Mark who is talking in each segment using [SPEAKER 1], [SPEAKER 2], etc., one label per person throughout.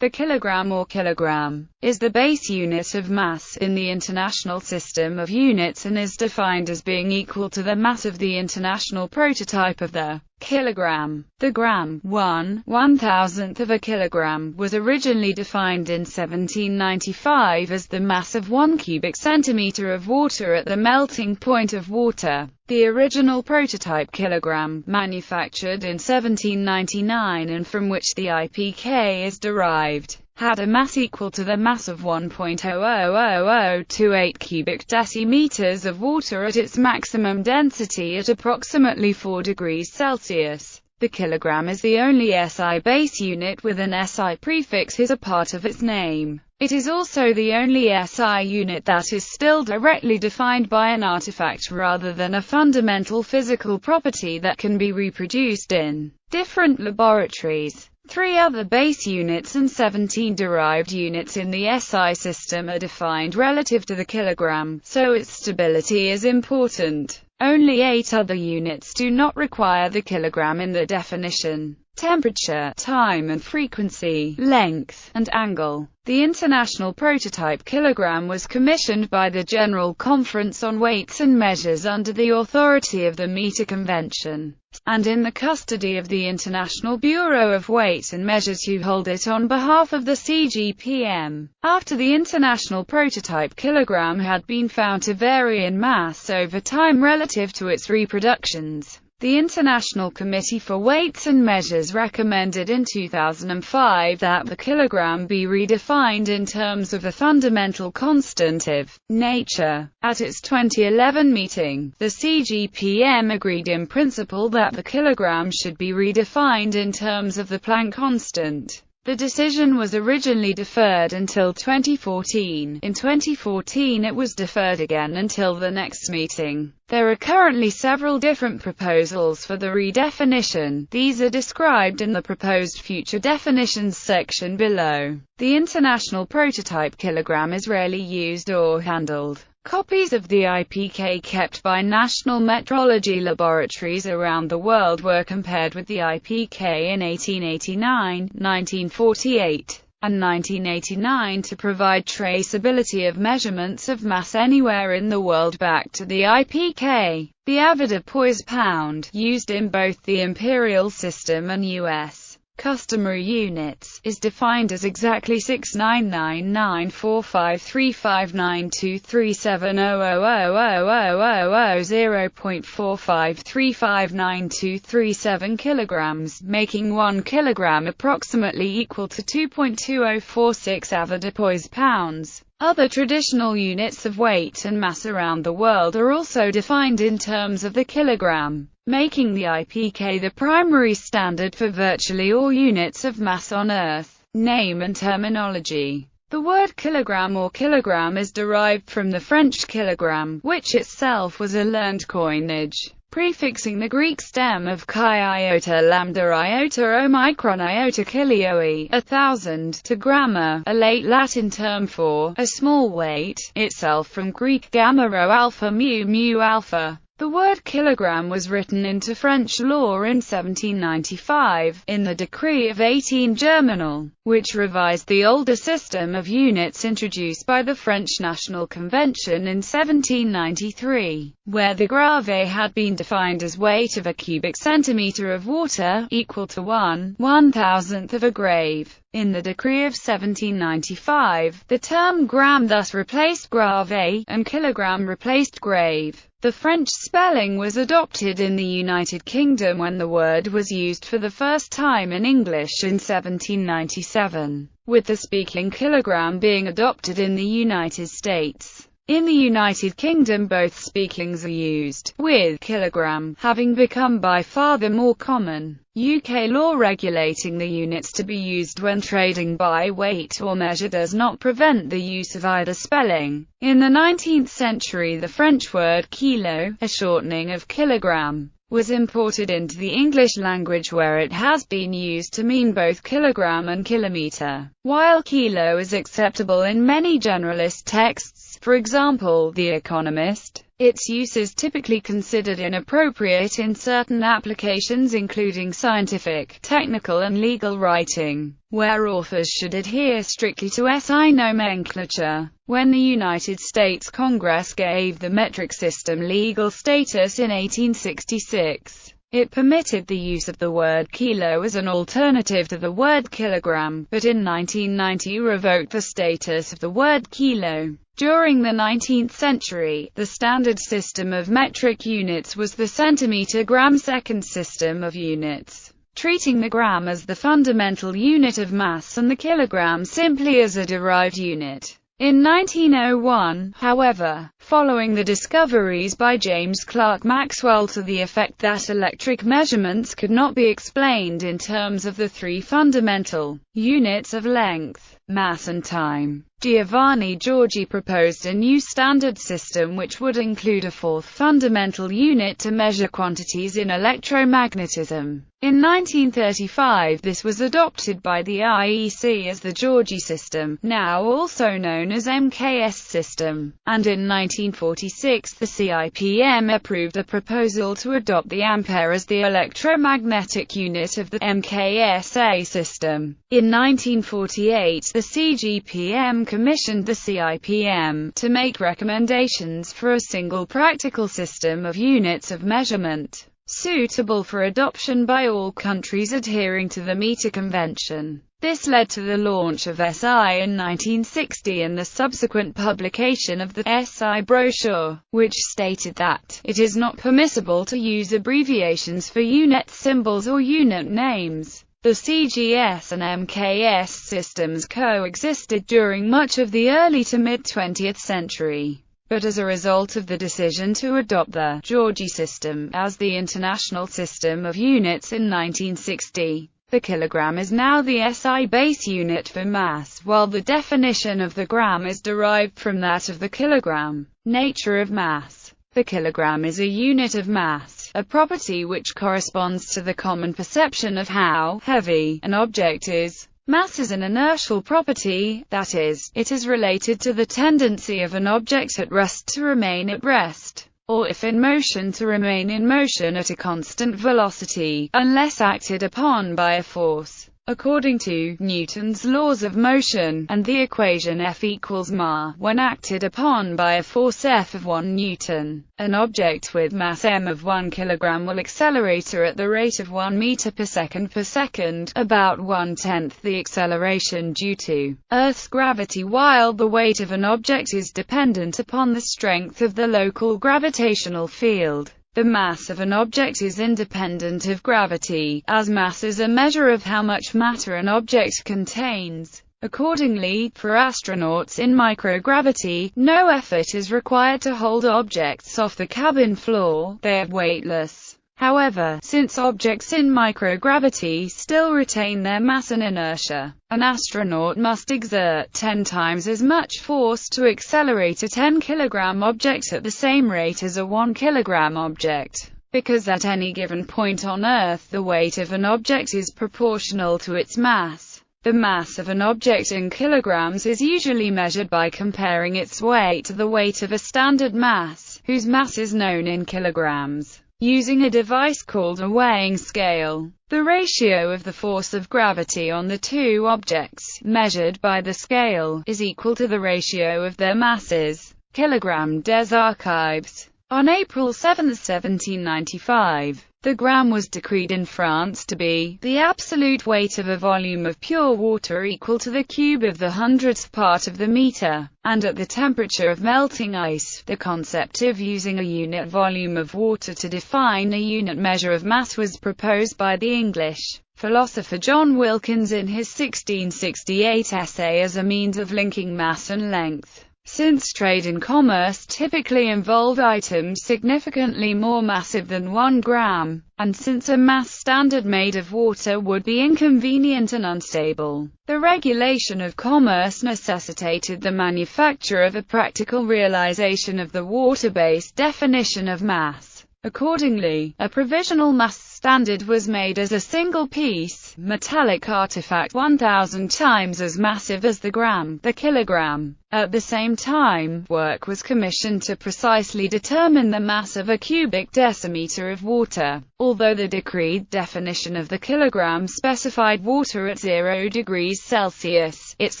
[SPEAKER 1] The kilogram or kilogram is the base unit of mass in the international system of units and is defined as being equal to the mass of the international prototype of the kilogram. The gram, 1/1000th of a kilogram, was originally defined in 1795 as the mass of 1 cubic centimeter of water at the melting point of water. The original prototype kilogram, manufactured in 1799 and from which the IPK is derived, had a mass equal to the mass of 1.0000028 cubic decimeters of water at its maximum density at approximately 4 degrees Celsius. The kilogram is the only SI base unit with an SI prefix as a part of its name. It is also the only SI unit that is still directly defined by an artifact rather than a fundamental physical property that can be reproduced in different laboratories. 3 other base units and 17 derived units in the SI system are defined relative to the kilogram, so its stability is important. Only 8 other units do not require the kilogram in the definition: temperature, time and frequency, length, and angle. The international prototype kilogram was commissioned by the General Conference on Weights and Measures under the authority of the Meter Convention, and in the custody of the International Bureau of Weights and Measures, who hold it on behalf of the CGPM. After the international prototype kilogram had been found to vary in mass over time relative to its reproductions, the International Committee for Weights and Measures recommended in 2005 that the kilogram be redefined in terms of the fundamental constant of nature. At its 2011 meeting, the CGPM agreed in principle that the kilogram should be redefined in terms of the Planck constant. The decision was originally deferred until 2014. In 2014 it was deferred again until the next meeting. There are currently several different proposals for the redefinition. These are described in the proposed future definitions section below. The international prototype kilogram is rarely used or handled. Copies of the IPK kept by national metrology laboratories around the world were compared with the IPK in 1889, 1948, and 1989 to provide traceability of measurements of mass anywhere in the world back to the IPK. The Avida poise pound, used in both the imperial system and U.S. customary units, is defined as exactly 69994535920000000.45359237 kilograms, making 1 kilogram approximately equal to 2.2046 Avida poise pounds. Other traditional units of weight and mass around the world are also defined in terms of the kilogram, making the IPK the primary standard for virtually all units of mass on Earth. Name and terminology. The word kilogram or kilogram is derived from the French kilogramme, which itself was a learned coinage, prefixing the Greek stem of chi iota lambda iota omicron iota kilioi, 1,000, to gramma, a late Latin term for a small weight, itself from Greek gamma rho alpha mu mu alpha. The word kilogram was written into French law in 1795, in the Decree of 18 Germinal, which revised the older system of units introduced by the French National Convention in 1793, where the grave had been defined as weight of a cubic centimeter of water, equal to 1/1000th of a grave. In the Decree of 1795, the term gram thus replaced grave, and kilogram replaced grave. The French spelling was adopted in the United Kingdom when the word was used for the first time in English in 1797, with the speaking kilogram being adopted in the United States. In the United Kingdom both speakings are used, with kilogram having become by far the more common. UK law regulating the units to be used when trading by weight or measure does not prevent the use of either spelling. In the 19th century the French word kilo, a shortening of kilogram, was imported into the English language where it has been used to mean both kilogram and kilometer. While kilo is acceptable in many generalist texts, for example The Economist, Its use is typically considered inappropriate in certain applications including scientific, technical and legal writing, where authors should adhere strictly to SI nomenclature. When the United States Congress gave the metric system legal status in 1866, it permitted the use of the word kilo as an alternative to the word kilogram, but in 1990 revoked the status of the word kilo. During the 19th century, the standard system of metric units was the centimeter-gram-second system of units, treating the gram as the fundamental unit of mass and the kilogram simply as a derived unit. In 1901, however, following the discoveries by James Clerk Maxwell to the effect that electric measurements could not be explained in terms of the three fundamental units of length, mass and time, Giovanni Giorgi proposed a new standard system which would include a fourth fundamental unit to measure quantities in electromagnetism. In 1935 this was adopted by the IEC as the Giorgi system, now also known as MKS system, and in 1946 the CIPM approved a proposal to adopt the ampere as the electromagnetic unit of the MKSA system. In 1948 the CGPM commissioned the CIPM to make recommendations for a single practical system of units of measurement, suitable for adoption by all countries adhering to the meter convention. This led to the launch of SI in 1960 and the subsequent publication of the SI brochure, which stated that it is not permissible to use abbreviations for unit symbols or unit names. The CGS and MKS systems coexisted during much of the early to mid-20th century. But as a result of the decision to adopt the Giorgi system as the international system of units in 1960, the kilogram is now the SI base unit for mass, while the definition of the gram is derived from that of the kilogram. Nature of mass. The kilogram is a unit of mass, a property which corresponds to the common perception of how heavy an object is. Mass is an inertial property, that is, it is related to the tendency of an object at rest to remain at rest, or if in motion to remain in motion at a constant velocity, unless acted upon by a force. According to Newton's laws of motion, and the equation F equals ma, when acted upon by a force F of 1 Newton, an object with mass m of 1 kilogram will accelerate at the rate of 1 meter per second, about 1/10 the acceleration due to Earth's gravity, while the weight of an object is dependent upon the strength of the local gravitational field. The mass of an object is independent of gravity, as mass is a measure of how much matter an object contains. Accordingly, for astronauts in microgravity, no effort is required to hold objects off the cabin floor, they are weightless. However, since objects in microgravity still retain their mass and inertia, an astronaut must exert 10 times as much force to accelerate a 10 kilogram object at the same rate as a 1 kilogram object. Because at any given point on Earth the weight of an object is proportional to its mass. The mass of an object in kilograms is usually measured by comparing its weight to the weight of a standard mass, whose mass is known in kilograms, using a device called a weighing scale. The ratio of the force of gravity on the two objects, measured by the scale, is equal to the ratio of their masses. Kilogramme des Archives. On April 7, 1795, the gram was decreed in France to be the absolute weight of a volume of pure water equal to the cube of the 100th part of the meter, and at the temperature of melting ice. The concept of using a unit volume of water to define a unit measure of mass was proposed by the English philosopher John Wilkins in his 1668 essay as a means of linking mass and length. Since trade and commerce typically involve items significantly more massive than 1 gram, and since a mass standard made of water would be inconvenient and unstable, the regulation of commerce necessitated the manufacture of a practical realization of the water-based definition of mass. Accordingly, a provisional mass standard was made as a single piece, metallic artifact 1,000 times as massive as the gram, the kilogram. At the same time, work was commissioned to precisely determine the mass of a cubic decimeter of water. Although the decreed definition of the kilogram specified water at 0 degrees Celsius, its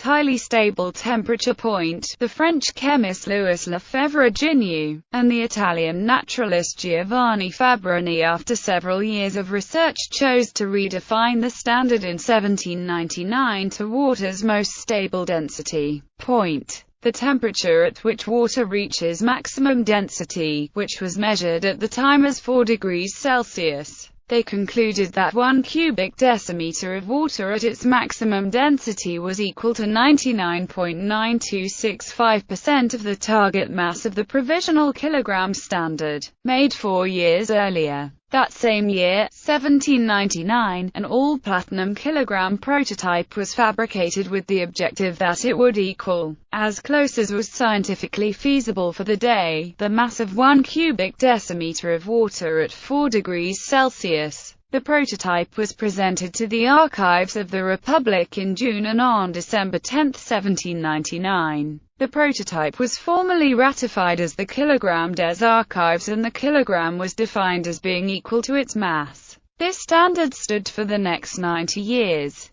[SPEAKER 1] highly stable temperature point, the French chemist Louis Lefebvre-Gignoux, and the Italian naturalist Giovanni Fabbroni, after several years of research, chose to redefine the standard in 1799 to water's most stable density point, the temperature at which water reaches maximum density, which was measured at the time as 4 degrees Celsius. They concluded that 1 cubic decimeter of water at its maximum density was equal to 99.9265% of the target mass of the provisional kilogram standard, made 4 years earlier. That same year, 1799, an all-platinum kilogram prototype was fabricated with the objective that it would equal, as close as was scientifically feasible for the day, the mass of 1 cubic decimeter of water at 4 degrees Celsius. The prototype was presented to the Archives of the Republic in June, and on December 10, 1799, the prototype was formally ratified as the kilogramme des Archives, and the kilogram was defined as being equal to its mass. This standard stood for the next 90 years.